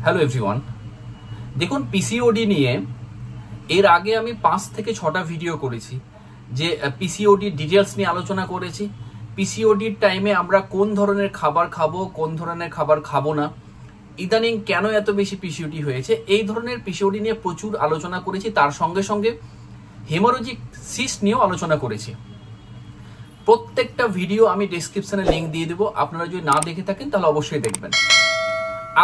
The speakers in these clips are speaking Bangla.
হ্যালো এভরিওয়ান, দেখুন পিসিওডি নিয়ে এর আগে আমি 5 থেকে 6টা ভিডিও করেছি, যে পিসিওডি ডিটেলস নিয়ে আলোচনা করেছি। পিসিওডির টাইমে আমরা কোন ধরনের খাবার খাবো, কোন ধরনের খাবার খাবো না, ইদানিং কেন এত বেশি পিসিওডি হয়েছে, এই ধরনের পিসিওডি নিয়ে প্রচুর আলোচনা করেছি। তার সঙ্গে সঙ্গে হেমোরোজিক সিস্ট নিয়েও আলোচনা করেছি। প্রত্যেকটা ভিডিও আমি ডেসক্রিপশনে লিঙ্ক দিয়ে দেবো, আপনারা যদি না দেখে থাকেন তাহলে অবশ্যই দেখবেন।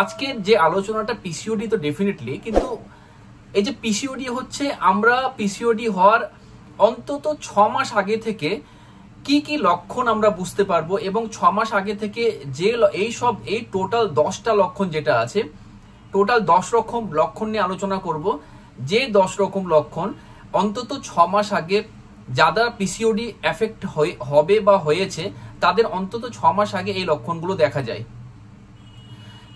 আজকের যে আলোচনাটা পিসিওডি তো ডেফিনেটলি, কিন্তু এই যে পিসিওডি হচ্ছে, আমরা পিসিওডি হওয়ার অন্তত 6 মাস আগে থেকে কি কি লক্ষণ আমরা বুঝতে পারবো, এবং 6 মাস আগে থেকে যে এই টোটাল 10টা লক্ষণ যেটা আছে, টোটাল 10 রকম লক্ষণ নিয়ে আলোচনা করব। যে 10 রকম লক্ষণ অন্তত 6 মাস আগে যারা পিসিওডি এফেক্ট হবে বা হয়েছে, তাদের অন্তত 6 মাস আগে এই লক্ষণগুলো দেখা যায়।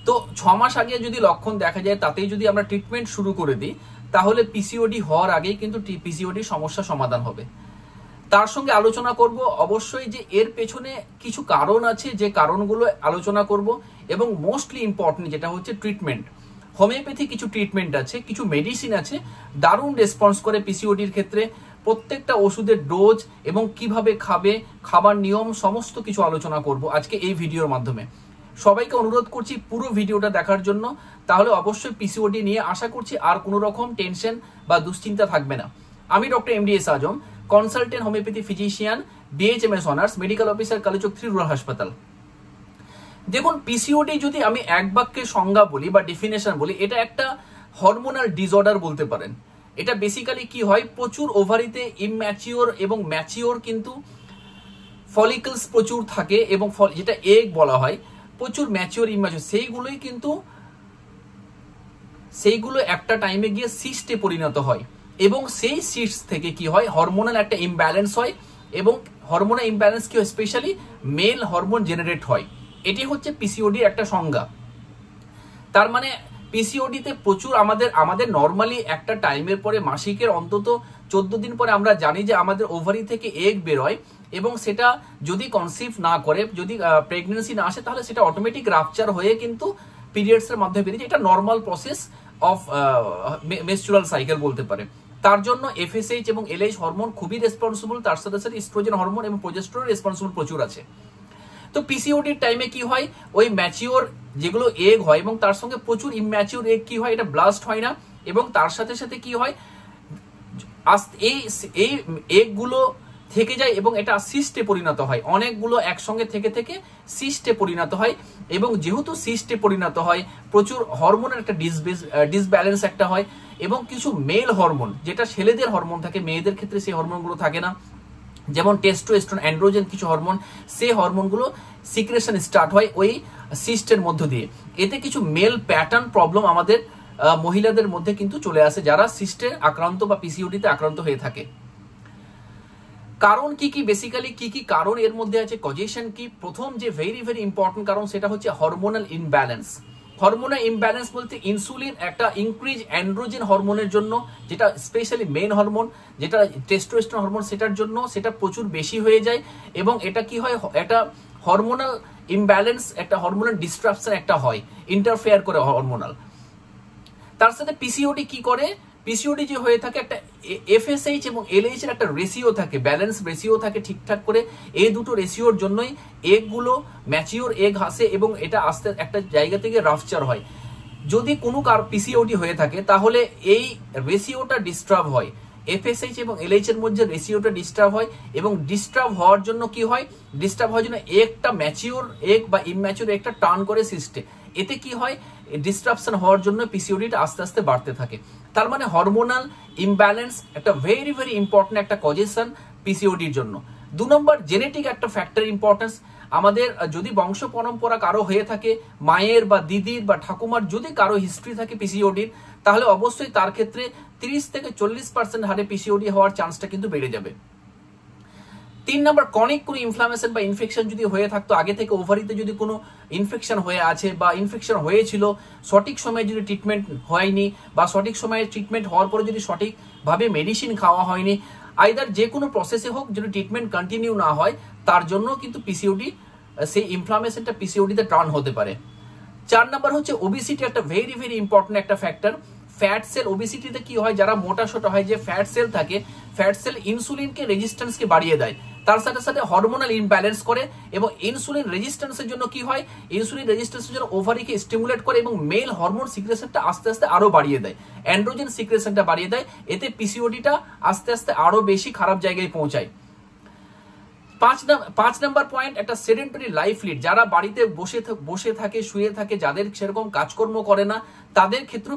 তো 6 মাস আগে যদি লক্ষণ দেখা যায়, তাতেই যদি আমরা ট্রিটমেন্ট শুরু করে দিই, তাহলে পিসিওডি হওয়ার আগেই কিন্তু পিসিওডি সমস্যা সমাধান হবে। তার সঙ্গে আলোচনা করব অবশ্যই যে এর পেছনে কিছু কারণ আছে, যে কারণগুলো আলোচনা করব, এবং মোস্টলি ইম্পর্টেন্ট যেটা হচ্ছে ট্রিটমেন্ট। হোমিওপ্যাথি কিছু ট্রিটমেন্ট আছে, কিছু মেডিসিন আছে, দারুণ রেসপন্স করে পিসিওডির ক্ষেত্রে। প্রত্যেকটা ওষুধের ডোজ এবং কিভাবে খাবে, খাবার নিয়ম, সমস্ত কিছু আলোচনা করব আজকে এই ভিডিওর মাধ্যমে। সবাইকে অনুরোধ করছি পুরো ভিডিওটা দেখার জন্য, তাহলে অবশ্যই পিসিওডি নিয়ে আশা করছি আর কোনো রকম টেনশন বা দুশ্চিন্তা থাকবে না। আমি doctor MDS Azam, consultant homeopathy physician, BHMS honours, medical officer, Kaliachak 3 rural হাসপাতাল। দেখুন, পিসিওডি যদি আমি এক বাক্যে সংজ্ঞা বলি বা ডেফিনেশন বলি, এটা একটা হরমোনাল ডিসঅর্ডার বলতে পারেন। এটা বেসিক্যালি কি হয়, প্রচুর ওভারিতে ইমম্যাচিওর এবং ম্যাচিওর কিন্তু ফলিকলস প্রচুর থাকে, এবং যেটা এগ বলা হয়, প্রচুর ম্যাচিওর ইমম্যাচিওর, সেইগুলো একটা টাইমে গিয়ে সিস্টে পরিণত হয়, এবং সেই সিস্ট থেকে কি হয়, হরমোনাল একটা ইমব্যালেন্স হয়, এবং হরমোনাল ইমব্যালেন্স কি হয়, স্পেশালি মেল হরমোন জেনারেট হয়। এটি হচ্ছে পিসিওডির একটা সংজ্ঞা। তার মানে পিসিওডিতে প্রচুর আমাদের নর্মালি একটা টাইমের পরে, মাসিকের অন্তত 14 দিন পরে আমরা জানি যে আমাদের ওভারি থেকে এগ বেরোয়, এবং সেটা যদি কনসিভ না করে, যদি প্রেগনেন্সি না আসে, তাহলে সেটা অটোমেটিক রাপচার হয়ে কিন্তু পিরিয়ডসের মাধ্যমে বেরিয়ে যায়। এটা normal process of menstrual cycle বলতে পারে। তার জন্য এফএসএইচ এবং এলএইচ হরমোন খুবই রেসপন্সিবল, তার সাথে সাথে ইস্ট্রোজেন হরমোন এবং প্রোজেস্টেরন রেসপন্সিবল প্রচুর আছে। তো পিসিওডির টাইমে কি হয়, ওই ম্যাচিওর যেগুলো এগ হয়, এবং তার সঙ্গে প্রচুর ইমম্যাচিওর এগ কি হয়, এটা ব্লাস্ট হয় না, এবং তার সাথে সাথে কি হয়, এই এগগুলো থেকে যায়, এবং এটা সিস্টে পরিণত হয়। অনেকগুলো একসঙ্গে থেকে থেকে সিস্টে পরিণত হয়, এবং যেহেতু সিস্টে পরিণত হয়, প্রচুর হরমোনের একটা ডিসব্যালেন্স একটা হয়, এবং কিছু মেল হরমোন, যেটা ছেলেদের হরমোন থাকে, মেয়েদের ক্ষেত্রে সেই হরমোনগুলো থাকে না, যেমন টেস্টোস্টেরন, অ্যান্ড্রোজেন কিছু হরমোন, সেই হরমোনগুলো সিক্রেশন স্টার্ট হয় ওই সিস্টের মধ্য দিয়ে। এতে কিছু মেল প্যাটার্ন প্রবলেম আমাদের মহিলাদের মধ্যে কিন্তু চলে আসে, যারা সিস্টে আক্রান্ত বা পিসিওডিতে আক্রান্ত হয়ে থাকে। কারণ কি কি, বেসিক্যালি কি কি কারণ এর মধ্যে আছে, কজেশন কি? প্রথম যে ভেরি ভেরি ইম্পর্টেন্ট কারণ, সেটা হচ্ছে হরমোনাল ইমব্যালেন্স। হরমোনাল ইমব্যালেন্স বলতে ইনসুলিন একটা ইনক্রিজ অ্যান্ড্রোজেন হরমোনের জন্য, যেটা স্পেশালি মেন হরমোন, যেটা টেস্টোস্টেরন হরমোন, সেটার জন্য সেটা প্রচুর বেশি হয়ে যায়, এবং এটা কি হয়, একটা হরমোনাল ইমব্যালেন্স, একটা হরমোনাল ডিস্ট্রাকশন একটা হয়, ইন্টারফেয়ার করে হরমোনাল। তার সাথে পিসিওডি কি করে, পিসিওডি যে হয়ে থাকে, একটা এফএসএইচ এবং এলএইচ এর একটা রেশিও থাকে, ব্যালেন্স রেশিও থাকে ঠিকঠাক করে। এই দুটো রেশিওর জন্যই এগগুলো ম্যাচিওর এগ আসে, এবং এটা আস্তে একটা জায়গা থেকে রাপচার হয়। যদি কোনো পিসিওডি হয়ে থাকে, তাহলে এই রেশিওটা ডিস্টার্ব হয়, এফএসএইচ এবং এলএইচ এর মধ্যে রেশিওটা ডিস্টার্ব হয়, এবং ডিস্টার্ব হওয়ার জন্য কি হয়, ডিস্টার্ব হওয়ার জন্য একটা ম্যাচিওর এগ বা ইমম্যাচিওর একটা টার্ন করে সিস্টে। এতে কি হয়, ডিস্টারপশন হওয়ার জন্য পিসিওডিটা আস্তে আস্তে বাড়তে থাকে। তার মানে হরমোনাল ইমব্যালেন্স একটা ভেরি ভেরি ইম্পর্টেন্ট একটা কজেশন পিসিওডির জন্য। 2 নম্বর, জেনেটিক একটা ফ্যাক্টর ইম্পর্টেন্স। আমাদের যদি বংশ পরম্পরা কারো হয়ে থাকে, মায়ের বা দিদির বা ঠাকুমার যদি কারো হিস্ট্রি থাকে পিসিওডির, তাহলে অবশ্যই তার ক্ষেত্রে 30 থেকে 40% হারে পিসিওডি হওয়ার চান্সটা কিন্তু বেড়ে যাবে। 3 নম্বর, ক্রনিক কোনো ইনফ্লামেশন বা ইনফেকশন যদি হয়ে থাকতো, আগে থেকে ওভারিতে যদি কোনো ইনফেকশন হয়ে আছে বা ইনফেকশন হয়েছিল, সঠিক সময়ে যদি ট্রিটমেন্ট হয়নি, বা সঠিক সময়ে ট্রিটমেন্ট হওয়ার পরে যদি সঠিকভাবে মেডিসিন খাওয়া হয়নি, আইদার যে কোনো প্রসেসে হোক, যদি ট্রিটমেন্ট কন্টিনিউ না হয়, তার জন্য কিন্তু পিসিওডি, সেই ইনফ্লামেশনটা পিসিওডিতে টার্ন হতে পারে। 4 নাম্বার হচ্ছে ওবেসিটি, একটা ভেরি ভেরি ইম্পর্টেন্ট একটা ফ্যাক্টর। ফ্যাট সেল ওবেসিটিতে কি হয়, যারা মোটা সোটা হয়, যে ফ্যাট সেল থাকে, ফ্যাট সেল ইনসুলিনকে রেজিস্ট্যান্সকে বাড়িয়ে দেয়, তার সাথে সাথে হরমোনাল ইমব্যালেন্স করে, এবং ইনসুলিন রেজিস্ট্যান্সের জন্য কি হয়, ইনসুলিন রেজিস্ট্যান্সের জন্য ওভারিকে স্টিমুলেট করে এবং মেল হরমোন সিক্রেশনটা আস্তে আস্তে আরো বাড়িয়ে দেয়, অ্যান্ড্রোজেন সিক্রেশনটা বাড়িয়ে দেয়, এতে পিসিওডিটা আস্তে আস্তে আরো বেশি খারাপ জায়গায় পৌঁছায়। 5 নাম্বার পয়েন্ট, একটা সেডেন্টারি লাইফ লিড, যারা বাড়িতে বসে থাকে, শুয়ে থাকে, যাদের সেরকম কাজকর্ম করে না, তাদের ক্ষেত্রে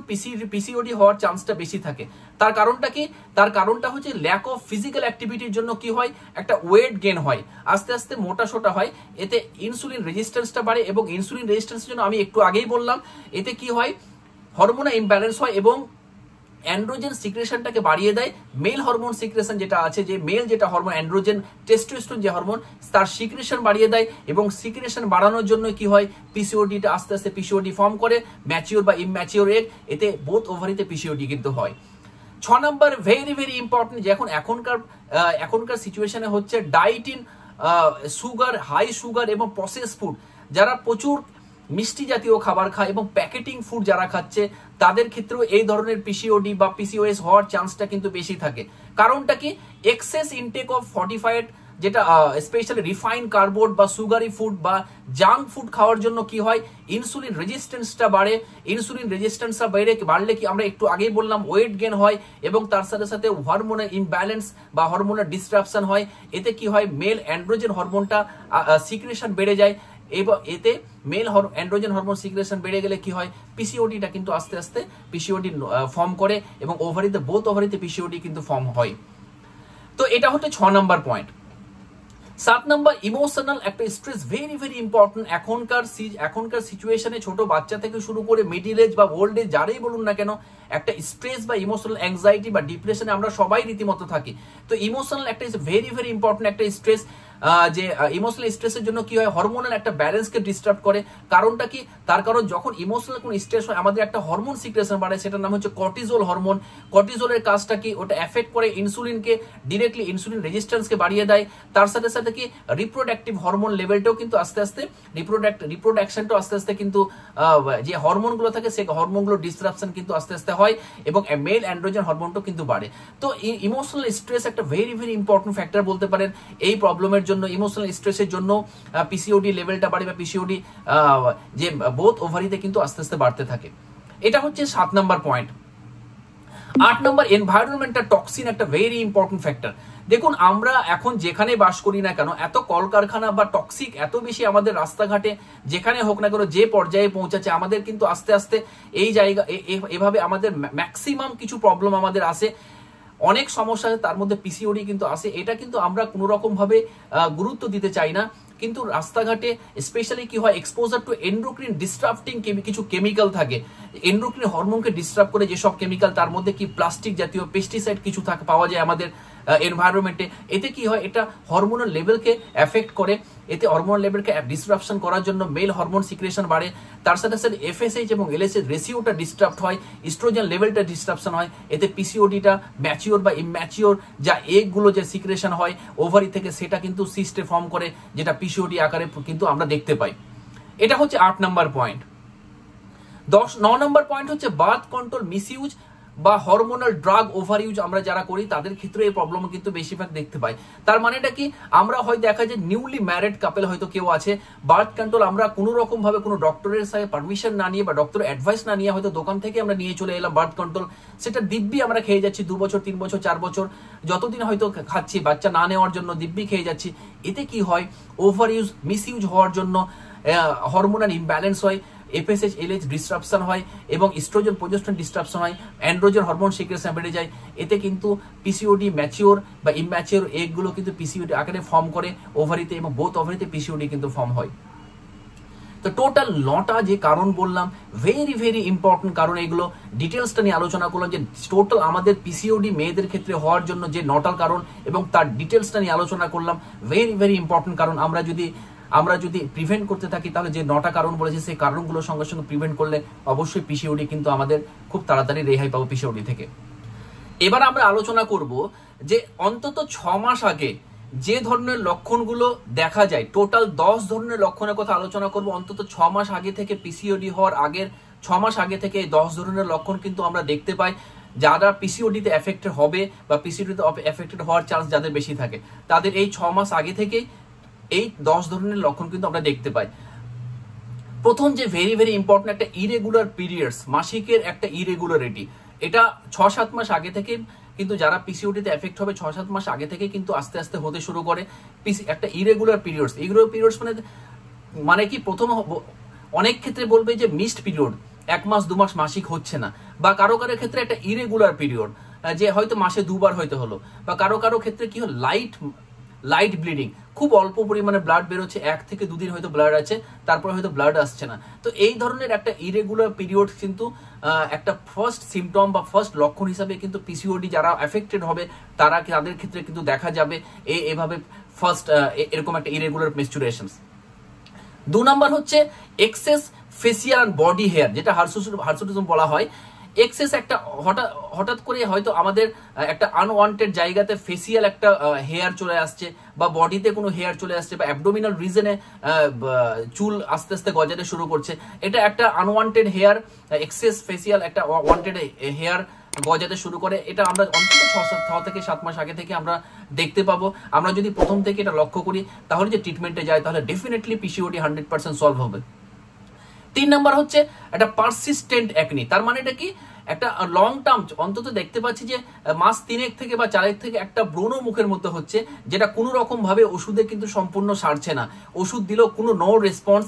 পিসিওডি হওয়ার চান্সটা বেশি থাকে। তার কারণটা কি, তার কারণটা হচ্ছে ল্যাক অফ ফিজিক্যাল অ্যাক্টিভিটির জন্য কি হয়, একটা ওয়েট গেইন হয়, আস্তে আস্তে মোটা সোটা হয়, এতে ইনসুলিন রেজিস্ট্যান্সটা বাড়ে, এবং ইনসুলিন রেজিস্ট্যান্সের জন্য আমি একটু আগেই বললাম, এতে কি হয়, হরমোনাল ইমব্যালেন্স হয় এবং অ্যান্ড্রোজেন সিক্রেশনটাকে বাড়িয়ে দেয়। মেল হরমোন সিক্রেশন যেটা আছে, যে মেল যেটা হরমোন অ্যান্ড্রোজেন টেস্টোস্টেরন যে হরমোন, তার সিক্রেশন বাড়িয়ে দেয়, এবং সিক্রেশন বাড়ানোর জন্য কি হয়, পিসিওডিটা আস্তে আস্তে পিসিওডি ফর্ম করে, ম্যাচিওর বা ইমম্যাচিওর এগ, এতে বোথ ওভারিতে পিসিওডি কিন্তু হয়। 6 নাম্বার ভেরি ভেরি ইম্পর্টেন্ট, যে এখনকার সিচুয়েশনে হচ্ছে diet in sugar, high sugar এবং প্রসেস ফুড, যারা প্রচুর মিষ্টি জাতীয় খাবার খায় এবং প্যাকেটিং ফুড যারা খাচ্ছে, তাদের ক্ষেত্রেও এই ধরনের পিসিওডি বা পিসিওএস হওয়ার চান্সটা কিন্তু বেশি থাকে। কারণটা কি, এক্সেস ইনটেক অফ ফর্টিফাইড, যেটা স্পেশালি রিফাইন্ড কার্বোড বা সুগারি ফুড বা জাঙ্ক ফুড খাওয়ার জন্য কি হয়, ইনসুলিন রেজিস্ট্যান্সটা বাড়ে, ইনসুলিন রেজিস্ট্যান্সটা বাড়লে কি, আমরা একটু আগেই বললাম, ওয়েট গেইন হয়, এবং তার সাথে সাথে হরমোনাল ইমব্যালেন্স বা হরমোনাল ডিসরাপশন হয়, এতে কি হয়, মেল অ্যান্ড্রোজেন হরমোনটা সিক্রেশন বেড়ে যায়, এবং এতে মেল অ্যান্ড্রোজেন হরমোন সিক্রেশন বেড়ে গেলে কি হয়, পিসিওডিটা কিন্তু আস্তে আস্তে পিসিওডি ফর্ম করে, এবং ওভারিতে বোথ ওভারিতে পিসিওডি কিন্তু ফর্ম হয়। তো এটা হচ্ছে 6 নাম্বার পয়েন্ট। 7 নাম্বার ইমোশনাল একটা স্ট্রেস, ভেরি ভেরি ইম্পর্টেন্ট। এখনকার সিচুয়েশনে ছোট বাচ্চা থেকে শুরু করে মিডিল এজ বা ওল্ড এজ যারাই বলুন না কেন, একটা স্ট্রেস বা ইমোশনাল অ্যাংজাইটি বা ডিপ্রেশনে আমরা সবাই রীতিমতো থাকি। তো ইমোশনাল একটা ভেরি ভেরি ইম্পর্টেন্ট একটা স্ট্রেস, যে ইমোশনাল স্ট্রেসের জন্য কি হয়, হরমোনাল একটা ব্যালেন্সকে ডিস্টার্ব করে। কারণটা কি, তার কারণ যখন ইমোশনাল কোন স্ট্রেস হয়, আমাদের একটা হরমোন সিক্রেশন বাড়ে, সেটার নাম হচ্ছে কর্টিজল হরমোন। কর্টিজলের কাজটা কি, ওটা এফেক্ট করে ইনসুলিনকে, ডিরেক্টলি ইনসুলিন রেজিস্ট্যান্সকে বাড়িয়ে দেয়। তার সাথে সাথে কি, রিপ্রোডাক্টিভ হরমোন লেভেলটাও কিন্তু আস্তে আস্তে, রিপ্রোডাকশনটাও আস্তে আস্তে কিন্তু, যে হরমোনগুলো থাকে সেই হরমোনগুলো ডিসরাপশন কিন্তু আস্তে আস্তে হয়, এবং মেল অ্যান্ড্রোজেন হরমোনটাও কিন্তু বাড়ে। তো ইমোশনাল স্ট্রেস একটা ভেরি ভেরি ইম্পর্টেন্ট ফ্যাক্টর বলতে পারেন এই প্রবলেমের জন্য। ইমোশনাল স্ট্রেসের জন্য পিসিওডি লেভেলটা বাড়ে, বা পিসিওডি যে বোথ ওভারিতে কিন্তু আস্তে আস্তে বাড়তে থাকে। এটা হচ্ছে 7 number point. 8 number environmental toxin, একটা ভেরি ইম্পর্টেন্ট ফ্যাক্টর। দেখুন, আমরা এখন যেখানে বাস করি না কেন, এত কলকারখানা বা টক্সিক এত বেশি আমাদের রাস্তাঘাটে যেখানে হোক না কেন, যে পর্যায়ে পৌঁছাচ্ছে, আমাদের কিন্তু আস্তে আস্তে এই জায়গা এভাবে আমাদের ম্যাক্সিমাম কিছু প্রবলেম আমাদের আসে, অনেক সমস্যা, তার মধ্যে পিসিওডি কিন্তু আসে। এটা কিন্তু আমরা কোনো রকম ভাবে গুরুত্ব দিতে চাই না, কিন্তু রাস্তাঘাটে স্পেশালি কি হয়, এক্সপোজার টু এন্ডোক্রিন ডিস্টার্বিং কিছু কেমিক্যাল থাকে, এন্ডোক্রিন হরমোনকে ডিস্টার্ব করে যেসব কেমিক্যাল, তার মধ্যে কি প্লাস্টিক জাতীয় পেস্টিসাইড কিছু পাওয়া যায় আমাদের এনভায়রনমেন্টে। এতে কি হয়, এটা হরমোনাল লেভেলকে এফেক্ট করে, এতে হরমোনাল লেভেলকে ডিসরাপশন করার জন্য মেল হরমোন সিক্রেশন বাড়ে, তার সাথে সাথে এফএসএইচ এবং এলএসএইচ রেশিওটা ডিস্টার্ব হয়, ইস্ট্রোজেন লেভেলটা ডিস্টারপশন হয়, এতে পিসিওডিটা ম্যাচিওর বা ইমম্যাচিওর যা এগগুলো যে সিক্রেশন হয় ওভারি থেকে, সেটা কিন্তু সিস্টে ফর্ম করে, যেটা পিসিওডি আকারে কিন্তু আমরা দেখতে পাই। এটা হচ্ছে 8 নাম্বার পয়েন্ট। 9 নাম্বার পয়েন্ট হচ্ছে বার্থ কন্ট্রোল মিসইউজ বা হরমোনাল ড্রাগ ওভার ইউজ আমরা যারা করি, তাদের ক্ষেত্রে এই প্রবলেম কিন্তু বেশিরভাগ দেখতে পাই। তার মানেটা কি, আমরা হয়তো দেখা যায় নিউলি ম্যারিড কাপল হয়তো কেউ আছে, বার্থ কন্ট্রোল আমরা কোনো রকম ভাবে কোনো ডক্টরের সাথে পারমিশন না নিয়ে বা ডক্টরের অ্যাডভাইস না নিয়ে হয়তো দোকান থেকে আমরা নিয়ে চলে এলাম বার্থ কন্ট্রোল, সেটা দিব্যি আমরা খেয়ে যাচ্ছি 2 বছর 3 বছর 4 বছর যতদিন হয়তো খাচ্ছি, বাচ্চা না নেওয়ার জন্য দিব্যি খেয়ে যাচ্ছি। এতে কি হয়, ওভার ইউজ মিসইউজ হওয়ার জন্য হরমোনাল ইমব্যালেন্স হয়, এফএসএইচ এলএইচ ডিসরাপশন হয়, এবং ইস্ট্রোজেন প্রোজেস্টেরন ডিসরাপশন হয়, অ্যান্ড্রোজেন হরমোন সিক্রেশন বেড়ে যায়। এতে কিন্তু পিসিওডি ম্যাচিওর বা ইমম্যাচিওর এগগুলো কিন্তু পিসিওডি আকারে ফর্ম করে ওভারিতে, এবং বোথ ওভারিতে পিসিওডি কিন্তু ফর্ম হয়। তো টোটাল 9টা যে কারণ বললাম, ভেরি ভেরি ইম্পর্টেন্ট কারণ, এগুলো ডিটেলসটা নিয়ে আলোচনা করলাম, যে টোটাল আমাদের পিসিওডি মেয়েদের ক্ষেত্রে হওয়ার জন্য যে 9টা কারণ, এবং তার ডিটেলসটা নিয়ে আলোচনা করলাম। ভেরি ভেরি ইম্পর্টেন্ট কারণ, আমরা যদি প্রিভেন্ট করতে থাকি, তাহলে যে 9টা কারণ বলেছি সেই কারণগুলোর সঙ্গে সঙ্গে প্রিভেন্ট করলে অবশ্যই পিসিওডি কিন্তু আমাদের খুব তাড়াতাড়ি রেহাই পাবো পিসিওডি থেকে। এবার আমরা আলোচনা করব যে অন্তত 6 মাস আগে যে ধরনের লক্ষণগুলো দেখা যায়, টোটাল 10 ধরনের লক্ষণের কথা আলোচনা করব। অন্তত 6 মাস আগে থেকে পিসিওডি হওয়ার আগের 6 মাস আগে থেকে এই 10 ধরনের লক্ষণ কিন্তু আমরা দেখতে পাই। যারা পিসিওডিতে এফেক্টেড হবে বা পিসিওডিতে এফেক্টেড হওয়ার চান্স যাদের বেশি থাকে, তাদের এই 6 মাস আগে থেকে এই 10 ধরনের লক্ষণ কিন্তু আমরা দেখতে পাই। প্রথম যে ভেরি ভেরি ইম্পর্টেন্ট, একটা ইরেগুলার পিরিয়ডস, মাসিকের একটা ইরেগুলারিটি, এটা 6-7 মাস আগে থেকে কিন্তু যারা পিসিওডিতে এফেক্ট হবে 6-7 মাস আগে থেকে কিন্তু আস্তে আস্তে হতে শুরু করে। একটা ইরেগুলার পিরিয়ডস, ইরেগুলার পিরিয়ডস মানে কি, প্রথম অনেক ক্ষেত্রে বলবে যে মিসড পিরিয়ড, 1 মাস 2 মাস মাসিক হচ্ছে না, বা কারো কারো ক্ষেত্রে একটা ইরেগুলার পিরিয়ড যে হয়তো মাসে 2 বার হয়তো হলো, বা কারো কারো ক্ষেত্রে কি হলো লাইট ব্লিডিং, খুব অল্প পরিমাণে ব্লাড বেরোচ্ছে, 1 থেকে 2 দিন হয়তো ব্লাড আছে, তারপরে হয়তো ব্লাড আসছে না। তো এই ধরনের একটা ইরেগুলার পিরিয়ড কিন্তু একটা ফার্স্ট সিমটম বা ফার্স্ট লক্ষণ হিসাবে কিন্তু পিসিওডি যারা এফেক্টেড হবে তাদের ক্ষেত্রে কিন্তু দেখা যাবে এভাবে ফার্স্ট এরকম একটা ইরেগুলার মেনস্ট্রুয়েশনস। 2 নাম্বার হচ্ছে excess facial and body hair, যেটা হার্সুটিজম বলা হয়। এক্সেস একটা হঠাৎ করে হয়তো আমাদের একটা আনওয়ান্টেড জায়গাতে ফেসিয়াল একটা হেয়ার চলে আসছে, বা বডিতে কোনো হেয়ার চলে আসছে, বা অ্যাবডোমিনাল রিজনে চুল আস্তে আস্তে গজাতে শুরু করছে, এটা একটা আনওয়ান্টেড হেয়ার, এক্সেস ফেসিয়াল একটা ওয়ান্টেড হেয়ার গজাতে শুরু করে। এটা আমরা অন্তত 6 থেকে 7 মাস আগে থেকে আমরা দেখতে পাবো। আমরা যদি প্রথম থেকে এটা লক্ষ্য করি তাহলে যে ট্রিটমেন্টে যায়, তাহলে ডেফিনেটলি পিসিওডি 100% সলভ হবে। 3 নাম্বার হচ্ছে একটা পারসিস্টেন্ট অ্যাকনি। তার মানে এটা কি, একটা লং টার্ম অন্তত দেখতে পাচ্ছি যে মাস 3 থেকে বা 4 থেকে একটা ব্রণ মুখের মধ্যে হচ্ছে, যেটা কোনো রকম ভাবে ওষুধে কিন্তু সম্পূর্ণ সারছে না, ওষুধ দিলেও কোনো নো রেসপন্স,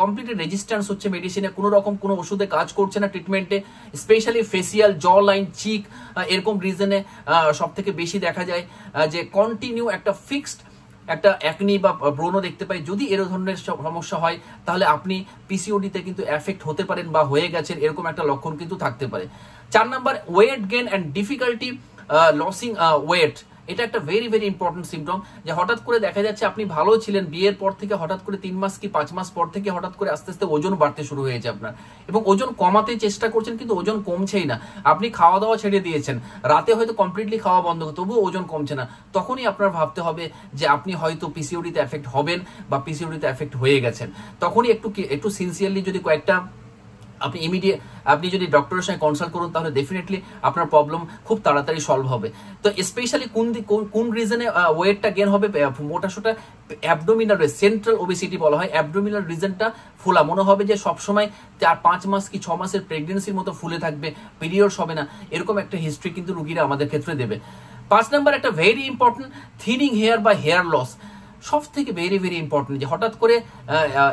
কমপ্লিট রেজিস্ট্যান্স হচ্ছে মেডিসিনে, কোনো রকম কোনো ওষুধে কাজ করছে না ট্রিটমেন্টে। স্পেশালি ফেসিয়াল, জ লাইন, চিক, এরকম রিজনে সব থেকে বেশি দেখা যায় যে কন্টিনিউ একটা ফিক্সড একটা অ্যাকনি বা ব্রণ দেখতে পাই। যদি এর ধরনের সমস্যা হয় তাহলে আপনি পিসিওডিতে কিন্তু এফেক্ট হতে পারেন বা হয়ে গেছেন, এরকম একটা লক্ষণ কিন্তু থাকতে পারে। 4 number, weight gain and difficulty losing weight. এটা একটা ভেরি ভেরি ইম্পর্টেন্ট সিমটম, যে হঠাৎ করে দেখা যাচ্ছে আপনি ভালো ছিলেন, বিয়ের পর থেকে হঠাৎ করে 3 মাস কি 5 মাস পর থেকে হঠাৎ করে আস্তে আস্তে ওজন বাড়তে শুরু হয়েছে আপনার, এবং ওজন কমাতে চেষ্টা করছেন কিন্তু ওজন কমছেই না। আপনি খাওয়া দাওয়া ছেড়ে দিয়েছেন, রাতে হয়তো কমপ্লিটলি খাওয়া বন্ধ, তবুও ওজন কমছে না। তখনই আপনার ভাবতে হবে যে আপনি হয়তো পিসিওডিতে এফেক্ট হবেন বা পিসিওডিতে এফেক্ট হয়ে গেছেন। তখনই একটু সিনসিয়ারলি যদি আপনি যদি ডক্টরের সঙ্গে কনসাল্ট করুন, তাহলে ডেফিনেটলি আপনার প্রবলেম খুব তাড়াতাড়ি সলভ হবে। তো স্পেশালি কোন রিজনে ওয়েটটা গেন হবে, মোটাসোটা অ্যাবডোমিনাল, সেন্ট্রাল ওবেসিটি বলা হয়, অ্যাবডোমিনাল রিজনটা ফোলা, মনে হবে যে সবসময় 4-5 মাস কি 6 মাসের প্রেগনেন্সির মতো ফুলে থাকবে, পিরিয়ডস হবে না, এরকম একটা হিস্ট্রি কিন্তু রুগীরা আমাদের ক্ষেত্রে দেবে। 5 নাম্বার, একটা ভেরি ইম্পর্টেন্ট থিনিং হেয়ার বা হেয়ার লস, সব থেকে ভেরি ভেরি ইম্পর্টেন্ট, যে হঠাৎ করে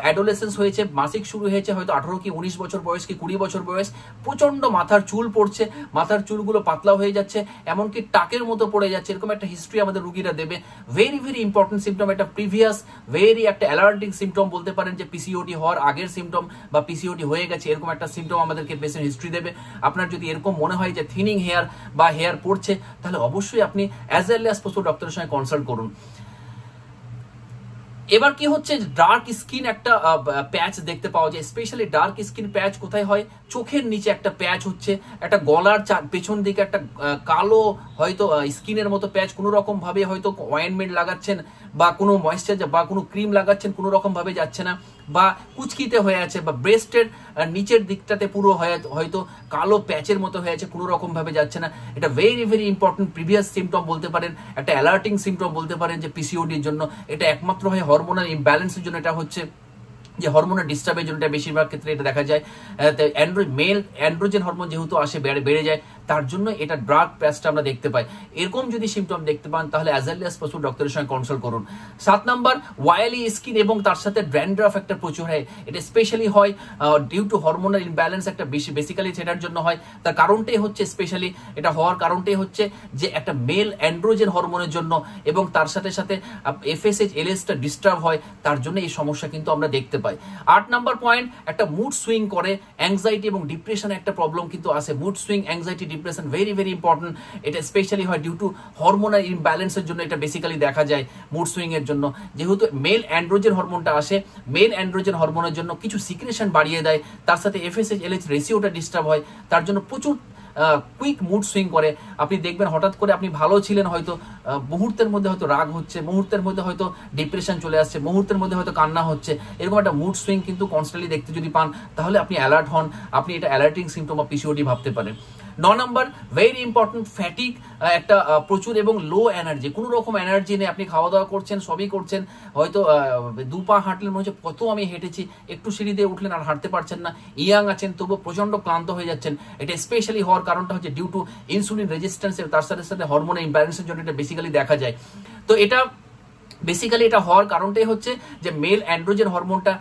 অ্যাডোলেসেন্স হয়েছে, মাসিক শুরু হয়েছে হয়তো 18 কি 19 বছর বয়স কি 20 বছর বয়স, প্রচন্ড মাথার চুল পড়ছে, মাথার চুলগুলো পাতলা হয়ে যাচ্ছে, এমনকি টাকের মতো পড়ে যাচ্ছে, এরকম একটা হিস্ট্রি আমাদের রুগীরা দেবে। ভেরি ভেরি ইম্পর্টেন্ট সিমটম, একটা প্রিভিয়াস ভেরি একটা অ্যালার্টিং সিমটম বলতে পারেন, যে পিসিওডি হওয়ার আগের সিমটম বা পিসিওডি হয়ে গেছে, এরকম একটা সিমটম আমাদেরকে পেশেন্ট হিস্ট্রি দেবে। আপনার যদি এরকম মনে হয় যে থিনিং হেয়ার বা হেয়ার পড়ছে, তাহলে অবশ্যই আপনি অ্যাজ আর্লি অ্যাজ পসিবল ডক্টরের সঙ্গে কনসাল্ট করুন। এবার কি হচ্ছে, ডার্ক স্কিন একটা প্যাচ দেখতে পাওয়া যায়। স্পেশালি ডার্ক স্কিন প্যাচ কোথায় হয়, চোখের নিচে একটা প্যাচ হচ্ছে, একটা গলার পেছন দিকে একটা কালো হয়তো স্কিনের মতো প্যাচ, কোনো রকম ভাবে হয়তো অয়েন্টমেন্ট লাগাচ্ছেন বা কোনো ময়েশ্চারাইজার বা কোনো ক্রিম লাগাচ্ছেন, কোনো রকম ভাবে যাচ্ছে না, বা কুচকিতে হয়ে আছে, বা ব্রেস্টের নিচের দিকটাতে পুরো হয়তো কালো প্যাচের মতো হয়ে আছে, কোনো রকম ভাবে যাচ্ছে না। এটা very very important previous symptom বলতে পারেন, একটা অ্যালার্টিং সিমটম বলতে পারেন যে পিসিওডির জন্য। এটা একমাত্র হয় হরমোনাল ইমব্যালেন্সের জন্য, এটা হচ্ছে যে হরমোনের ডিস্টার্বের জন্য বেশিরভাগ ক্ষেত্রে এটা দেখা যায়। মেল অ্যান্ড্রোজেন হরমোন যেহেতু আসে বেড়ে যায়, তার জন্য এটা ডার্ক প্যাচটা আমরা দেখতে পাই। এরকম যদি সিমটম দেখতে পান তাহলে অ্যাজ আর্লি অ্যাজ পসিবল ডক্টরের সঙ্গে কনসাল্ট করুন। 7 নাম্বার, ওয়াইলি স্কিন এবং তার সাথে ড্যান্ড্রাফ একটা প্রচুর হয়। এটা স্পেশালি হয় ডিউ টু হরমোনাল ইমব্যালেন্স, একটা বেসিক্যালি সেটার জন্য হয়। তার কারণটাই হচ্ছে স্পেশালি এটা হওয়ার কারণটাই হচ্ছে যে একটা মেল অ্যান্ড্রোজেন হরমোনের জন্য এবং তার সাথে সাথে এফএসএইচ এলএসটা ডিস্টার্ব হয়, তার জন্য এই সমস্যা কিন্তু আমরা দেখতে পাই। 8 নাম্বার পয়েন্ট, একটা মুড সুইং করে, অ্যাংজাইটি এবং ডিপ্রেশন একটা প্রবলেম কিন্তু আছে। Mood swing, anxiety, depression very very important. এটা স্পেশালি হয় ডিউ টু হরমোনাল ইমব্যালেন্সের জন্য, এটা বেসিক্যালি দেখা যায় মুড সুইং এর জন্য। যেহেতু মেল অ্যান্ড্রোজেন হরমোনটা আসে, মেল অ্যান্ড্রোজেন হরমোনের জন্য কিছু সিক্রেশন বাড়িয়ে দেয়, তার সাথে এফএসএইচ এলএইচ রেশিওটা ডিস্টার্ব হয়, তার জন্য প্রচুর কুইক মুড সুইং করে। আপনি দেখবেন হঠাৎ করে আপনি ভালো ছিলেন, হয়তো মুহূর্তের মধ্যে হয়তো রাগ হচ্ছে, মুহূর্তের মধ্যে হয়তো ডিপ্রেশন চলে আসছে, মুহূর্তের মধ্যে হয়তো কান্না হচ্ছে, এরকম একটা মুড সুইং কিন্তু কনস্ট্যান্টলি দেখতে যদি পান, তাহলে আপনি অ্যালার্ট হন, আপনি এটা অ্যালার্টিং সিমটম অফ পিসিওডি ভাবতে পারেন। 9 নাম্বার ভেরি ইম্পর্টেন্ট, ফ্যাটিক, একটা প্রচুর এবং লো এনার্জি, কোনো রকম এনার্জি নেই, আপনি খাওয়া দাওয়া করছেন, সবই করছেন, হয়তো 2 পা হাঁটলেন মনে হচ্ছে কত আমি হেঁটেছি, একটু সিঁড়ি দিয়ে উঠলেন আর হাঁটতে পারছেন না, ইয়াং আছেন তবু প্রচন্ড ক্লান্ত হয়ে যাচ্ছেন। এটা স্পেশালি হওয়ার কারণটা হচ্ছে ডিউ টু ইনসুলিন রেজিস্ট্যান্স, তার সাথে সাথে হরমোনের ইমব্যালেন্সের জন্য এটা বেসিক্যালি দেখা যায়। তো এটা বেসিক্যালি এটা হওয়ার কারণটাই হচ্ছে যে মেল অ্যান্ড্রোজেন হরমোনটা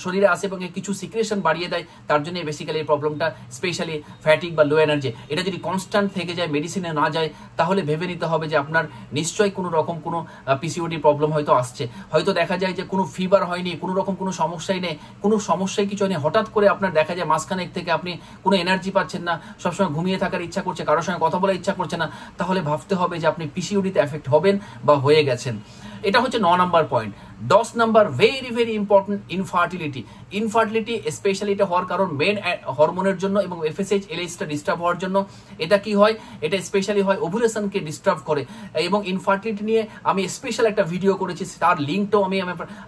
শরীরে আসে এবং কিছু সিক্রেশন বাড়িয়ে দেয়, তার জন্য বেসিক্যালি এই প্রবলেমটা, স্পেশালি ফ্যাটিক বা লো এনার্জি। এটা যদি কনস্ট্যান্ট থেকে যায়, মেডিসিনে না যায়, তাহলে ভেবে নিতে হবে যে আপনার নিশ্চয়ই কোনো রকম কোনো পিসিওডি প্রবলেম হয়তো আসছে। হয়তো দেখা যায় যে কোনো ফিভার হয়নি, কোনো রকম কোনো সমস্যাই নেই, কোনো সমস্যাই কিছু নেই, হঠাৎ করে আপনার দেখা যায় মাঝখানেক থেকে আপনি কোনো এনার্জি পাচ্ছেন না, সবসময় ঘুমিয়ে থাকার ইচ্ছা করছে, কারোর সঙ্গে কথা বলার ইচ্ছা করছে না, তাহলে ভাবতে হবে যে আপনি পিসিওডিতে এফেক্ট হবেন বা হয়ে গেছেন। এটা হচ্ছে 9 number point. 10 number very very important, infertility. Infertility specially এটা হওয়ার কারণ মেন হরমোনের জন্য এবং এফএসএইচ এলএইচটা ডিস্টার্ব হওয়ার জন্য। এটা কি হয়, এটা স্পেশালি হয় ওভুলেশনকে ডিস্টার্ব করে, এবং ইনফার্টিলিটি নিয়ে আমি স্পেশাল একটা ভিডিও করেছি, তার লিঙ্কটাও আমি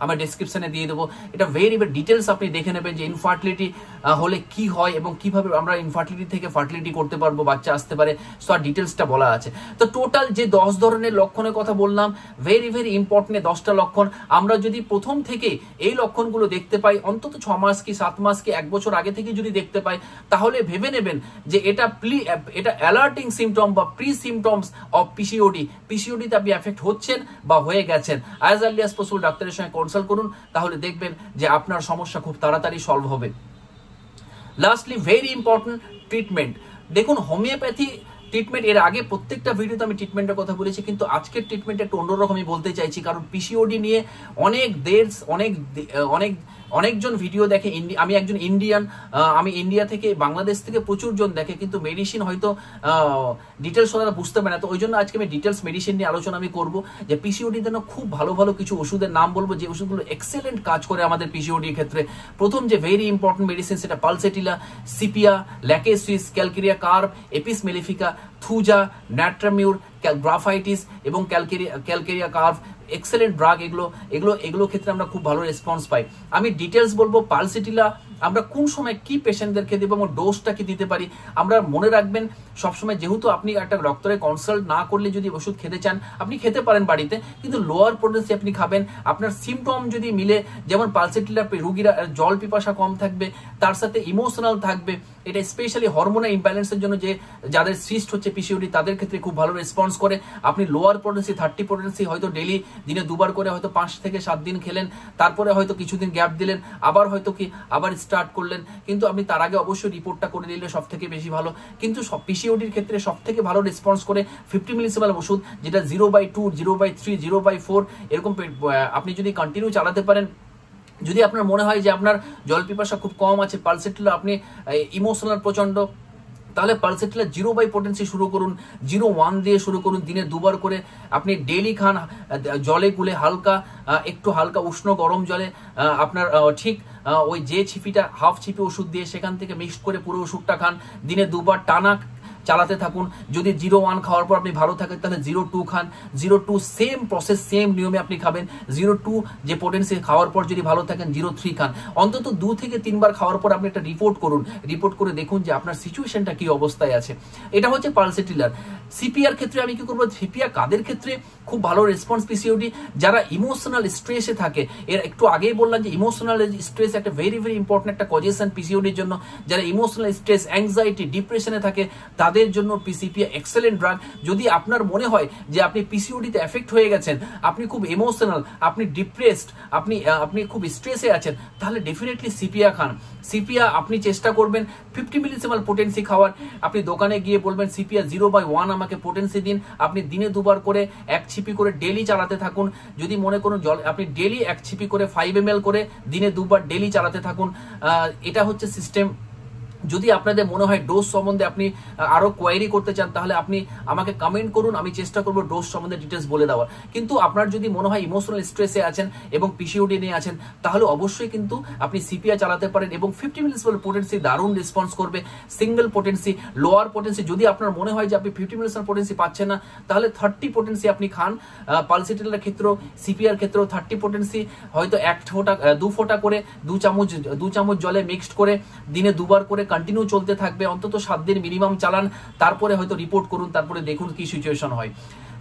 আমার ডেসক্রিপশনে দিয়ে দেবো। এটা ভেরি ভেরি ডিটেলস আপনি দেখে নেবেন যে ইনফার্টিলিটি হলে কি হয় এবং কিভাবে আমরা ইনফার্টিলিটি থেকে ফার্টিলিটি করতে পারবো, বাচ্চা আসতে পারে, সো আর ডিটেলসটা বলা আছে। তো টোটাল যে 10 ধরনের লক্ষণের কথা বললাম, ভেরি ভেরি ইম্পর্টেন্ট 10টা লক্ষণ। আমরা যদি প্রথম থেকে এই লক্ষণগুলো দেখতে পাই, অন্তত 6 মাস কি 7 মাস কি 1 বছর আগে থেকে যদি দেখতে পাই, তাহলে ভেবে নেবেন যে এটা অ্যালার্টিং সিমটম বা প্রি সিমটমস অফ পিসিওডি। পিসিওডিতে আপনি এফেক্ট হচ্ছেন বা হয়ে গেছেন। অ্যাজ আর্লি অ্যাজ পসিবল ডাক্তারের সঙ্গে কনসাল্ট করুন, তাহলে দেখবেন যে আপনার সমস্যা খুব তাড়াতাড়ি সলভ হবে। Lastly very important, treatment. দেখুন, হোমিওপ্যাথি ট্রিটমেন্ট, এর আগে প্রত্যেকটা ভিডিওতে আমি ট্রিটমেন্টের কথা বলেছি, কিন্তু আজকের ট্রিটমেন্ট একটু অন্যরকমই বলতে চাইছি, কারণ পিসিওডি নিয়ে অনেকজন ভিডিও দেখে। আমি একজন ইন্ডিয়ান, আমি ইন্ডিয়া থেকে, বাংলাদেশ থেকে প্রচুর জন দেখে, কিন্তু মেডিসিন হয়তো ডিটেলস ওনারা বুঝতে পারে না। তো ওই জন্য আজকে আমি ডিটেলস মেডিসিন নিয়ে আলোচনা আমি করবো, যে পিসিওডির জন্য খুব ভালো ভালো কিছু ওষুধের নাম বলবো, যে ওষুধগুলো এক্সেলেন্ট কাজ করে আমাদের পিসিওডির ক্ষেত্রে। প্রথম যে ভেরি ইম্পর্টেন্ট মেডিসিন, সেটা pulsatilla, sepia, lachesis, calcarea carb, apis mellifica, thuja, natrum mur, graphites এবং ক্যালকেরিয়া কার্ভ, এক্সেলেন্ট ড্রাগ। এগুলো ক্ষেত্রে আমরা খুব ভালো রেসপন্স পাই। আমি ডিটেলস বলবো। পালসেটিলা আমরা কোন সময় কি পেশেন্টদেরকে দেবো এবং ডোজটা কি দিতে পারি, আমরা মনে রাখবেন সবসময়, যেহেতু আপনি একটা ডক্টরের কনসাল্ট না করলে যদি ওষুধ খেতে চান, আপনি খেতে পারেন বাড়িতে, কিন্তু লোয়ার পোটেন্সি আপনি খাবেন। আপনার সিমটম যদি মিলে, যেমন পালসেটিলা রোগীরা জল পিপাসা কম থাকবে, তার সাথে ইমোশনাল থাকবে, এটা স্পেশালি হরমোনাল ইমব্যালেন্সের জন্য যে যাদের সিস্ট হচ্ছে পিসিওডি, তাদের ক্ষেত্রে খুব ভালো রেসপন্স করে। আপনি লোয়ার পোটেন্সি 30 পোটেন্সি হয়তো ডেলি দিনে 2 বার করে হয়তো 5 থেকে 7 দিন খেলেন, তারপরে হয়তো কিছুদিন গ্যাপ দিলেন, আবার স্টার্ট করলেন, কিন্তু আপনি তার আগে অবশ্যই রিপোর্টটা করে নিলে সব থেকে বেশি ভালো। কিন্তু পিসিওডির ক্ষেত্রে সব থেকে ভালো রেসপন্স করে 50 মিলিসিমাল ওষুধ, যেটা 0/2, 0/3, 0/4 এরকম আপনি যদি কন্টিনিউ চালাতে পারেন। যদি আপনার মনে হয় যে আপনার জল পিপাসা খুব কম আছে, পালসেটিলা আপনি ইমোশনাল প্রচন্ড, তাহলে পালসেটিলা 0 পোটেন্সি শুরু করুন, 0.1 দিয়ে শুরু করুন, দিনে 2 বার করে আপনি ডেইলি খান, জলে গুলে একটু হালকা উষ্ণ গরম জলে আপনার ঠিক ওই যে ছিপিটা, হাফ ছিপি ওষুধ দিয়ে সেখান থেকে মিক্সড করে পুরো ওষুধটা খান, দিনে 2 বার টানা চালাতে থাকুন। যদি 0.1 খাওয়ার পর আপনি ভালো থাকেন, তাহলে 0.2 খান, 0.2 সেম প্রসেস, সেম নিয়মে আপনি খাবেন। 0.2 যে পোটেন্সি খাওয়ার পর যদি ভালো থাকেন, 0.3 খান। অন্তত 2 থেকে 3 বার খাওয়ার পর আপনি একটা রিপোর্ট করুন, রিপোর্ট করে দেখুন যে আপনার সিচুয়েশনটা কি অবস্থায় আছে। এটা হচ্ছে পালসেটিলার। সিপিআর ক্ষেত্রে আমি কি করবো, সিপিআর কাদের ক্ষেত্রে খুব ভালো রেসপন্স পিসিওডি, যারা ইমোশনাল স্ট্রেসে থাকে। এর একটু আগেই বললাম যে ইমোশনাল স্ট্রেস একটা ভেরি ভেরি ইম্পর্টেন্ট একটা কজেশন পিসিওডির জন্য। যারা ইমোশনাল স্ট্রেস, অ্যাংজাইটি, ডিপ্রেশনে থাকে, তাদের জন্য পিসিপিআ এক্সেলেন্ট ড্রাগ। যদি আপনার মনে হয় যে আপনি পিসিওডিতে এফেক্ট হয়ে গেছেন, আপনি খুব ইমোশনাল, আপনি ডিপ্রেসড, আপনি খুব স্ট্রেসে আছেন, তাহলে ডেফিনেটলি সিপিআ খান। সিপিআ আপনি চেষ্টা করবেন 50 মিলিসিমাল পোটেন্সি খাওয়ার। আপনি দোকানে গিয়ে বলবেন সিপিআ 0/1 আমাকে পোটেন্সি দিন। আপনি দিনে 2 বার করে 1 ছিপি করে ডেলি চালাতে থাকুন। যদি মনে করুন জল, আপনি ডেলি 1 ছিপি করে 5 ml করে দিনে 2 বার ডেলি চালাতে থাকুন। এটা হচ্ছে সিস্টেম। যদি আপনাদের মনে হয় ডোজ সম্বন্ধে আপনি আরো কোয়ারি করতে চান, তাহলে আপনি আমাকে কমেন্ট করুন, আমি চেষ্টা করবো ডোজ সম্বন্ধে ডিটেলস বলে দেওয়ার। কিন্তু আপনার যদি মনে হয় ইমোশনাল স্ট্রেসে আছেন এবং পিসিওডি নিয়ে আছেন, তাহলে অবশ্যই কিন্তু আপনি সিপিআর চালাতে পারেন এবং 50 মিলিসিমেল পোটেন্সি দারুণ রেসপন্স করবে। সিঙ্গেল পোটেন্সি, লোয়ার পোটেন্সি, যদি আপনার মনে হয় যে আপনি 50 মিলিসিমেল পোটেন্সি পাচ্ছেন না, তাহলে 30 পোটেন্সি আপনি খান। পালসিটিলের ক্ষেত্রেও, সিপিআর ক্ষেত্রেও 30 পোটেন্সি হয়তো 2 ফোঁটা করে 2 চামচ জলে মিক্সড করে দিনে 2 বার করে কন্টিনিউ চলতে থাকবে, অন্তত 7 দিন মিনিমাম চালান, তারপরে হয়তো রিপোর্ট করুন, তারপরে দেখুন কি সিচুয়েশন হয়।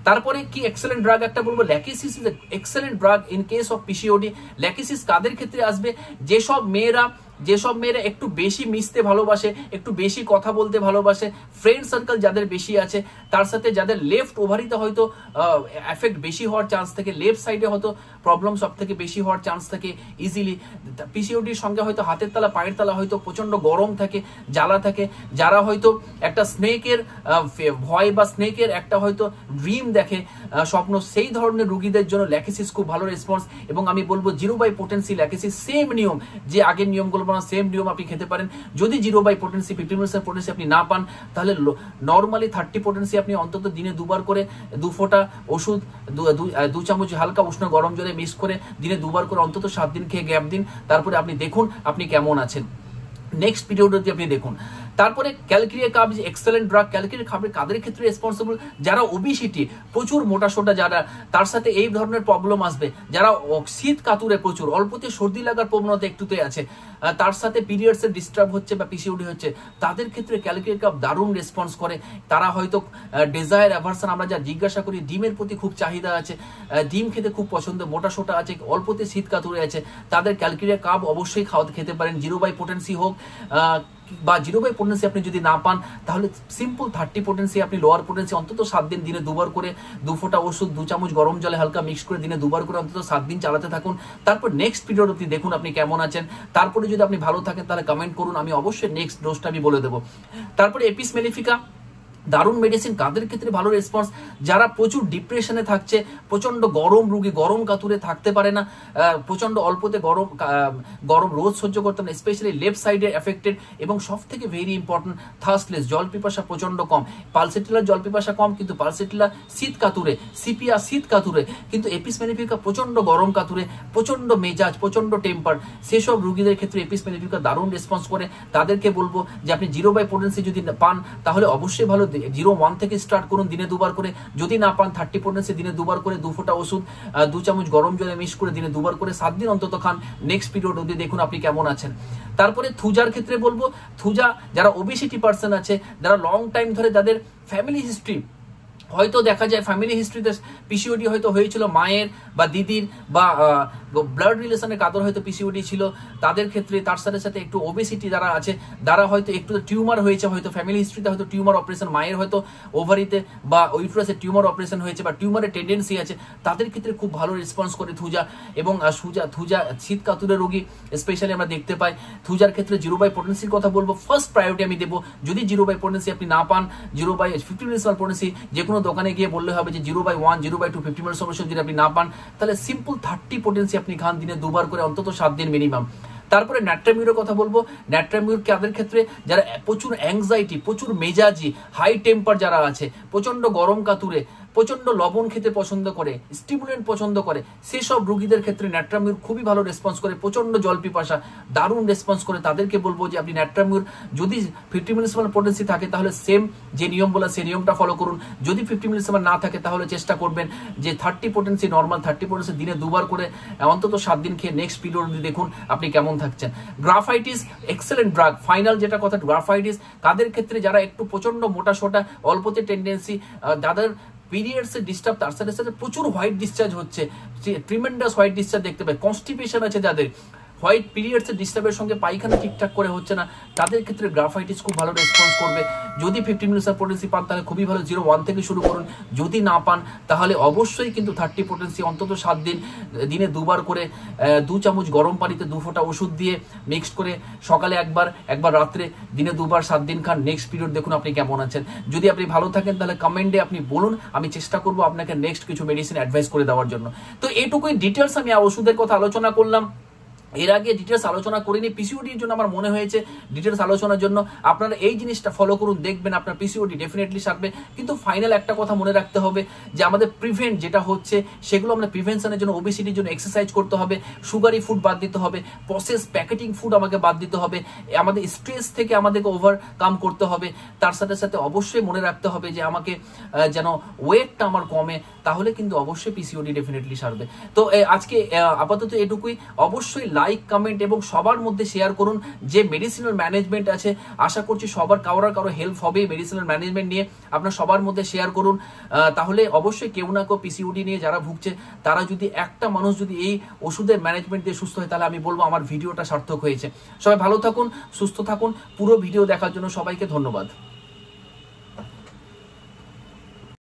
তারপরে কি এক্সেলেন্ট ড্রাগ একটা বলবো, lachesis is excellent drug in case of PCOD. Lachesis কাদের ক্ষেত্রে আসবে? যেসব মেয়েরা একটু বেশি মিশতে ভালোবাসে, একটু বেশি কথা বলতে ভালোবাসে, ফ্রেন্ড সার্কেল যাদের বেশি আছে, তার সাথে যাদের লেফট ওভারিতে হয়তো এফেক্ট বেশি হওয়ার চান্স থাকে, লেফট সাইডে হয়তো প্রবলেম সব থেকে বেশি হওয়ার চান্স থাকে ইজিলি। পিসিওডির সঙ্গে হয়তো হাতের তালা পায়ের তালা হয়তো প্রচন্ড গরম থাকে, জ্বালা থাকে, যারা হয়তো একটা স্নেকের ভয় বা স্নেকের একটা হয়তো ড্রিম দেখে স্বপ্ন, সেই ধরনের রুগীদের জন্য ল্যাকিসিস খুব ভালো রেসপন্স। এবং আমি বলবো 0/potency ল্যাকিসিস, সেম নিয়ম, যে আগের নিয়মগুলো সেম নিয়ম আপনি খেতে পারেন। যদি 0/potency 50 potency আপনি না পান, তাহলে নর্মালি 30 potency আপনি অন্তত দিনে 2 বার করে 2 ফোঁটা ওষুধ 2 চামচ হালকা উষ্ণ গরম জলে মিক্স করে দিনে 2 বার করে অন্তত 7 দিন খেয়ে গ্যাপ দিন, তারপরে আপনি দেখুন আপনি কেমন আছেন। নেক্সট পিরিয়ডে আপনি দেখুন। তারপরে ক্যালকেরিয়া কার্ব যে এক্সেলেন্ট ড্রাগ। ক্যালকেরিয়া কার্ব কাদের ক্ষেত্রে রেসপন্সিবল? যারা ওবিসিটি, প্রচুর মোটা সোটা যারা, তার সাথে এই ধরনের প্রবলেম আসবে, যারা শীত কাতুরে প্রচুর, অল্পতে সর্দি লাগার প্রবণতা একটুতে আছে, তার সাথে পিরিয়ডস এর ডিস্টার্ব হচ্ছে বা পিসিওডি হচ্ছে, তাদের ক্ষেত্রে ক্যালকেরিয়া কার্ব দারুণ রেসপন্স করে। তারা হয়তো ডিজায়ার অ্যাভারশন, আমরা যা জিজ্ঞাসা করি, ডিমের প্রতি খুব চাহিদা আছে, ডিম খেতে খুব পছন্দ, মোটা সোটা আছে, অল্পতে শীত কাতুরে আছে, তাদের ক্যালকেরিয়া কার্ব অবশ্যই খেতে পারেন। 0/potency হোক বা 0/potency আপনি যদি না পান, তাহলে সিম্পল 30 potency আপনি লোয়ার পোটেন্সি অন্তত 7 দিন দিনে 2 বার করে 2 ফোঁটা ওষুধ 2 চামচ গরম জলে হালকা মিক্স করে দিনে 2 বার করে অন্তত 7 দিন চালাতে থাকুন। তারপর নেক্সট পিরিয়ড আপনি দেখুন আপনি কেমন আছেন। তারপরে যদি আপনি ভালো থাকেন তাহলে কমেন্ট করুন, আমি অবশ্যই নেক্সট ডোজটা আমি বলে দেবো। তারপরে এপিস মেলিফিকা দারুণ মেডিসিন। কাদের ক্ষেত্রে ভালো রেসপন্স? যারা প্রচুর ডিপ্রেশনে থাকছে, প্রচন্ড গরম রুগী, গরম কাতুরে থাকতে পারে না, প্রচন্ড অল্পতে গরম রোজ সহ্য করতে না, স্পেশালি লেফট সাইডে এফেক্টেড, এবং সব থেকে ভেরি ইম্পর্টেন্ট থার্স্টলেস, জল পিপাসা প্রচন্ড কম। পালসিটিলার জল পিপাসা কম, কিন্তু পালসিটিলা শীত কাতুরে, সিপিআর শীত কাতুরে, কিন্তু এপিস মেলিফিকা প্রচন্ড গরম কাতুরে, প্রচন্ড মেজাজ, প্রচন্ড টেম্পার, সেসব রুগীদের ক্ষেত্রে এপিস মেলিফিকা দারুণ রেসপন্স করে। তাদেরকে বলবো যে আপনি 0/potency যদি পান, তাহলে অবশ্যই ভালো 0.1 থেকে স্টার্ট করুন দিনে 2 বার করে। যদি না পান 30 potency দিনে 2 বার করে 2 ফোঁটা ওষুধ 2 চামচ গরম জলে মিক্স করে দিনে 2 বার করে 7 দিন অন্তত খান। নেক্সট পিরিয়ড অবধি দেখুন আপনি কেমন আছেন। তারপরে থুজার ক্ষেত্রে বলবো, থুজা যারা ওবেসিটি পার্সন আছে, যারা লং টাইম ধরে, যাদের ফ্যামিলি হিস্ট্রি, হয়তো দেখা যায় ফ্যামিলি হিস্ট্রিতে পিসিওডি হয়তো হয়েছিল মায়ের বা দিদির বা ব্লাড রিলেশনের কাদের হয়তো পিসিওডি ছিল, তাদের ক্ষেত্রে, তার সাথে সাথে একটু ওবেসিটি যারা আছে, যারা হয়তো একটু টিউমার হয়েছে, হয়তো ফ্যামিলি হিস্ট্রিতে হয়তো টিউমার অপারেশন, মায়ের হয়তো ওভারিতে বা ইউটেরাসে টিউমার অপারেশন হয়েছে বা টিউমারের টেন্ডেন্সি আছে, তাদের ক্ষেত্রে খুব ভালো রেসপন্স করে থুজা। এবং থুজা শীত কাতুরে রোগী স্পেশালি আমরা দেখতে পাই। থুজার ক্ষেত্রে 0/potencyর কথা বলবো, ফার্স্ট প্রায়োরিটি আমি দেবো। যদি 0/potency আপনি না পান, 0/50 মিলিসিমেল পোটেন্সি যে কোনো দোকানে গিয়ে বললে হবে যে 0/1, 0/2, 50 মিলিসিমেল পোটেন্সি যদি আপনি না পান, তাহলে সিম্পল 30 potency আপনি খান দিনে 2 বার করে অন্তত 7 দিন মিনিমাম। তারপরে ন্যাট্রামিউরের কথা বলবো। ন্যাট্রামিউর কাদের ক্ষেত্রে? যারা প্রচুর অ্যাংজাইটি, প্রচুর মেজাজি, হাই টেম্পার যারা আছে, প্রচন্ড গরম কাতুরে, প্রচন্ড লবণ খেতে পছন্দ করে, স্টিমুলেন্ট পছন্দ করে, সেসব রোগীদের ক্ষেত্রে ন্যাট্রামিউর খুবই ভালো রেসপন্স করে। প্রচন্ড জল পিপাসা দারুণ রেসপন্স করে। তাদেরকে বলবো যে আপনি ন্যাট্রামিউর যদি 50 মিলিসিমেল পোটেন্সি থাকে, তাহলে সেম যে নিয়ম বলা সেই নিয়মটা ফলো করুন। যদি 50 মিলিসিমেল না থাকে, তাহলে চেষ্টা করবেন যে 30 potency, নর্মাল 30 potency দিনে 2 বার করে অন্তত 7 দিন খেয়ে নেক্সট পিরিয়ড দেখুন আপনি কেমন থাকছেন। Graphites excellent drug. ফাইনাল যেটা কথা, গ্রাফাইটিস কাদের ক্ষেত্রে? যারা একটু প্রচন্ড মোটা সোটা, অল্পতে টেন্ডেন্সি, যাদের পিরিয়ডস এর ডিস্টার্ব, তার সাথে সাথে প্রচুর হোয়াইট ডিসচার্জ হচ্ছে, ট্রিমেন্ডাস হোয়াইট ডিসচার্জ দেখতে পাই, কনস্টিপেশন আছে যাদের, হোয়াইট পিরিয়ডস এর ডিস্টার্বের সঙ্গে পায়খানা ঠিকঠাক করে হচ্ছে না, তাদের ক্ষেত্রে গ্রাফাইটিস খুব ভালো রেসপন্স করবে। যদি 50 মিলিসিমেল পোটেন্সি পান, তাহলে খুবই ভালো, 0.1 থেকে শুরু করুন। যদি না পান, তাহলে অবশ্যই কিন্তু 30 potency অন্তত 7 দিন দিনে 2 বার করে 2 চামচ গরম পানিতে 2 ফোঁটা ওষুধ দিয়ে মিক্সড করে সকালে একবার রাত্রে দিনে 2 বার 7 দিন খান। নেক্সট পিরিয়ড দেখুন আপনি কেমন আছেন। যদি আপনি ভালো থাকেন, তাহলে কমেন্টে আপনি বলুন, আমি চেষ্টা করবো আপনাকে নেক্সট কিছু মেডিসিন অ্যাডভাইস করে দেওয়ার জন্য। তো এইটুকুই ডিটেলস আমি ওষুধের কথা আলোচনা করলাম। এর আগে ডিটেলস আলোচনা করিনি, পিসিওডির জন্য আমার মনে হয়েছে ডিটেলস আলোচনার জন্য আপনারা এই জিনিসটা ফলো করুন, দেখবেন আপনার পিসিওডি ডেফিনেটলি সারবে। কিন্তু ফাইনাল একটা কথা মনে রাখতে হবে যে আমাদের প্রিভেন্ট যেটা হচ্ছে সেগুলো আমরা প্রিভেনশনের জন্য, ওবেসিটির জন্য এক্সারসাইজ করতে হবে, সুগারি ফুড বাদ দিতে হবে, প্রসেস প্যাকেটিং ফুড আমাকে বাদ দিতে হবে, আমাদের স্ট্রেস থেকে আমাদেরকে ওভারকাম করতে হবে। তার সাথে সাথে অবশ্যই মনে রাখতে হবে যে আমাকে যেন ওয়েটটা আমার কমে, তাহলে কিন্তু অবশ্যই পিসিওডি ডেফিনেটলি সারবে। তো আজকে আপাতত এটুকুই। অবশ্যই লাইক, কমেন্ট এবং সবার মধ্যে শেয়ার করুন। যে মেডিসিনাল ম্যানেজমেন্ট আছে, আশা করছি সবার কারো হেল্প হবে মেডিসিনাল ম্যানেজমেন্ট নিয়ে, আপনার সবার মধ্যে শেয়ার করুন। তাহলে অবশ্যই কেউ না কেউ পিসিওডি নিয়ে যারা ভুগছে, তারা যদি একটা মানুষ যদি এই ওষুধের ম্যানেজমেন্ট দিয়ে সুস্থ হয়, তাহলে আমি বলবো আমার ভিডিওটা সার্থক হয়েছে। সবাই ভালো থাকুন, সুস্থ থাকুন। পুরো ভিডিও দেখার জন্য সবাইকে ধন্যবাদ।